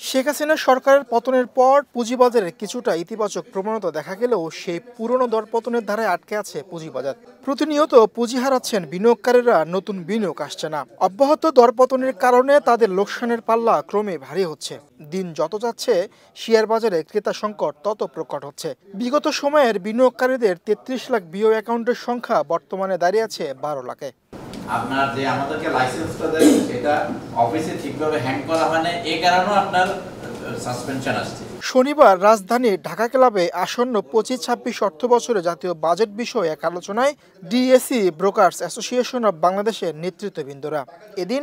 শেখ হাসিনার সরকারের পতনের পর পুঁজিবাজারে কিছুটা ইতিবাচক প্রবণতা দেখা গেলেও সেই পুরনো দরপতনের ধারায় আটকে আছে পুঁজিবাজার। প্রতিনিয়ত পুঁজি হারাচ্ছেন বিনিয়োগকারীরা, নতুন বিনিয়োগ আসছে না। অব্যাহত দরপতনের কারণে তাদের লোকসানের পাল্লা ক্রমে ভারী হচ্ছে। দিন যত যাচ্ছে শেয়ার বাজারে ক্রেতা সংকট তত প্রকট হচ্ছে। বিগত সময়ের বিনিয়োগকারীদের ৩৩ লাখ বিও অ্যাকাউন্টের সংখ্যা বর্তমানে দাঁড়িয়ে আছে ১২ লাখে। আপনার যে আমাদেরকে লাইসেন্সটা দেয় সেটা অফিসে ঠিকভাবে হ্যান্ড করা হয় না, এই কারণেও আপনার সাসপেনশন আসছে। শনিবার রাজধানী ঢাকা ক্লাবে আসন্ন ২৫-২৬ অর্থ বছরে জাতীয় বাজেট বিষয়ে এক আলোচনায় ডিএসই ব্রোকার্স অ্যাসোসিয়েশন অব বাংলাদেশের নেতৃত্ববৃন্দরা। এদিন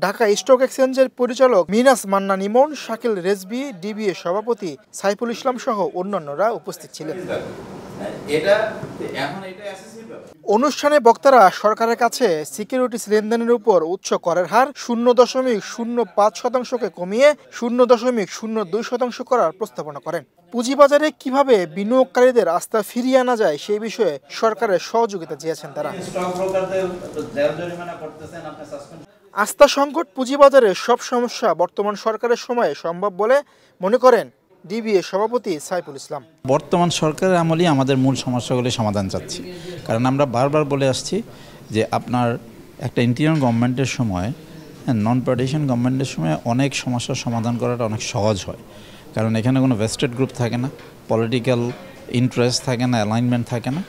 ঢাকা স্টক এক্সচেঞ্জের পরিচালক মিনাস মান্নান ইমন, শাকিল রেজভী, ডিবিএ সভাপতি সাইফুল ইসলাম সহ অন্যান্যরা উপস্থিত ছিলেন। অনুষ্ঠানে বক্তারা সরকারের কাছে সিকিউরিটিজ লেনদেনের উপর উচ্চ করের হার 0.05% কমিয়ে 0.02% করার প্রস্তাবনা করেন। পুঁজিবাজারে কিভাবে বিনিয়োগকারীদের আস্থা ফিরিয়ে আনা যায় সেই বিষয়ে সরকারের সহযোগিতা চেয়েছেন তারা। আস্থা সংকট পুঁজিবাজারের সব সমস্যা বর্তমান সরকারের সময়ে সম্ভব বলে মনে করেন ডিবিএ সভাপতি সাইফুল ইসলাম। বর্তমান সরকারের আমলেই আমাদের মূল সমস্যাগুলি সমাধান চাচ্ছি, কারণ আমরা বারবার বলে আসছি যে আপনার একটা ইন্টিরিয়র গভর্নমেন্টের সময়, নন পার্টিশন গভর্নমেন্টের সময় অনেক সমস্যার সমাধান করাটা অনেক সহজ হয়, কারণ এখানে কোনো ভেস্টেড গ্রুপ থাকে না, পলিটিক্যাল ইন্টারেস্ট থাকে না, অ্যালাইনমেন্ট থাকে না।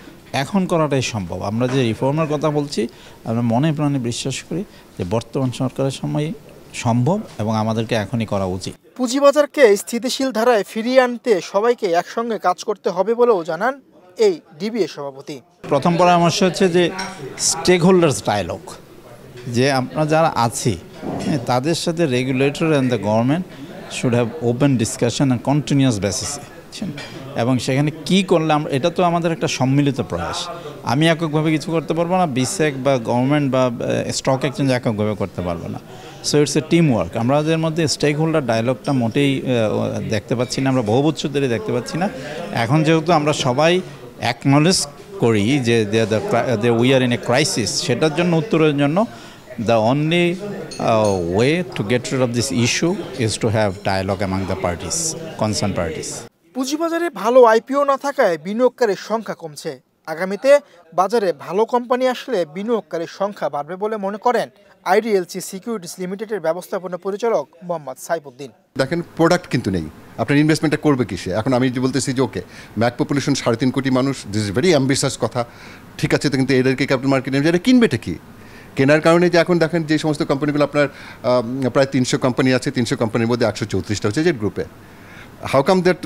এখন করাটাই সম্ভব। আমরা যে রিফর্মের কথা বলছি, আমরা মনে প্রাণে বিশ্বাস করি যে বর্তমান সরকারের সময় সম্ভব এবং আমাদেরকে এখনই করা উচিত। পুঁজিবাজারকে স্থিতিশীল ধারায় ফিরিয়ে আনতে সবাইকে একসঙ্গে কাজ করতে হবে বলেও জানান এই ডিবিএ সভাপতি। প্রথম পরামর্শ হচ্ছে যে স্টেক হোল্ডার্স ডায়ালগ, যে আমরা যারা আছি তাদের সাথে regulator and the government should have open discussion and continuous বেসিসে, এবং সেখানে কি করলে আমরা, এটা তো আমাদের একটা সম্মিলিত প্রয়াস। আমি এককভাবে কিছু করতে পারবো না, বিসেক বা গভর্নমেন্ট বা স্টক এক্সচেঞ্জ এককভাবে করতে পারবো না। So it's a team work. আমাদের মধ্যে স্টেক হোল্ডার ডায়ালগটা মোটেই দেখতে পাচ্ছি না, আমরা বহু বছর ধরে দেখতে পাচ্ছি না। এখন যেহেতু আমরা সবাই অ্যাকনলেজ করি যে we are in a crisis, সেটার জন্য উত্তরের জন্য the only way to get rid of this issue is to have dialogue among the parties, concerned parties. পুঁজিবাজারে ভালো আইপিও না থাকায় বিনিয়োগকারীর সংখ্যা কমছে। আগামীতে বাজারে ভালো কোম্পানি আসলে বিনিয়োগকারীর সংখ্যা বাড়বে বলে মনে করেন আইডিএলসি সিকিউরিটিজ লিমিটেডের ব্যবস্থাপনা পরিচালক মোহাম্মদ সাইফুদ্দিন। দেখেন, প্রোডাক্ট কিন্তু নেই, আপনার ইনভেস্টমেন্টটা করবে কিসে? এখন আমি যে বলতেছি যে ওকে, ম্যাক পপুলেশন 3.5 কোটি মানুষ, দিস ইজ ভেরি অ্যাম্বিশাস কথা, ঠিক আছে, তো কিন্তু এদেরকে ক্যাপিটাল মার্কেটে যারা কিনবেটা কি? কেনার কারণে যে এখন দেখেন যে সমস্ত কোম্পানিগুলো আপনার প্রায় 300 কোম্পানি আছে, 300 কোম্পানির মধ্যে 134টা হচ্ছে জেড গ্রুপে। How come that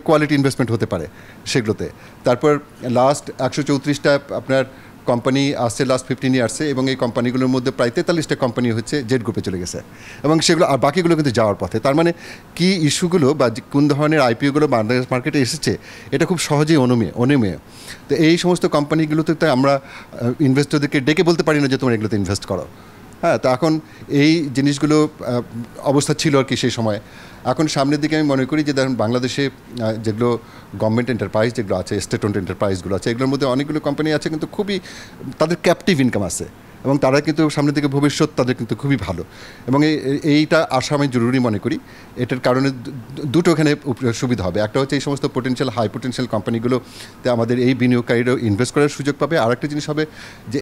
quality investment হতে পারে সেগুলোতে? তারপর লাস্ট 134টা আপনার কোম্পানি আসছে লাস্ট 15 ইয়ার্সে, এবং এই কোম্পানিগুলোর মধ্যে প্রায় 43টা কোম্পানি হচ্ছে জেড গ্রুপে চলে গেছে, এবং সেগুলো আর বাকিগুলো কিন্তু যাওয়ার পথে। তার মানে কি ইস্যুগুলো বা কোন ধরনের আইপিওগুলো বাংলাদেশ মার্কেটে এসেছে এটা খুব সহজেই অনুমেয়। তো এই সমস্ত কোম্পানিগুলোতে তো আমরা ইনভেস্টরদেরকে ডেকে বলতে পারি না যে তোমরা এগুলোতে ইনভেস্ট করো। হ্যাঁ, তো এখন এই জিনিসগুলো অবস্থা ছিল আর কি সেই সময়। এখন সামনের দিকে আমি মনে করি যে দেখুন, বাংলাদেশে যেগুলো গভর্নমেন্ট এন্টারপ্রাইজ যেগুলো আছে, স্টেট ওন্ড এন্টারপ্রাইজগুলো আছে, এগুলোর মধ্যে অনেকগুলো কোম্পানি আছে কিন্তু খুবই তাদের ক্যাপটিভ ইনকাম আছে, এবং তারা কিন্তু সামনের দিকে ভবিষ্যৎ তাদের কিন্তু খুবই ভালো, এবং এইটা আসা আমি জরুরি মনে করি। এটার কারণে দুটো এখানে সুবিধা হবে। একটা হচ্ছে এই সমস্ত পোটেনশিয়াল হাই পোটেনশিয়াল কোম্পানিগুলোতে আমাদের এই বিনিয়োগকারীরাও ইনভেস্ট করার সুযোগ পাবে। আর একটা জিনিস হবে যে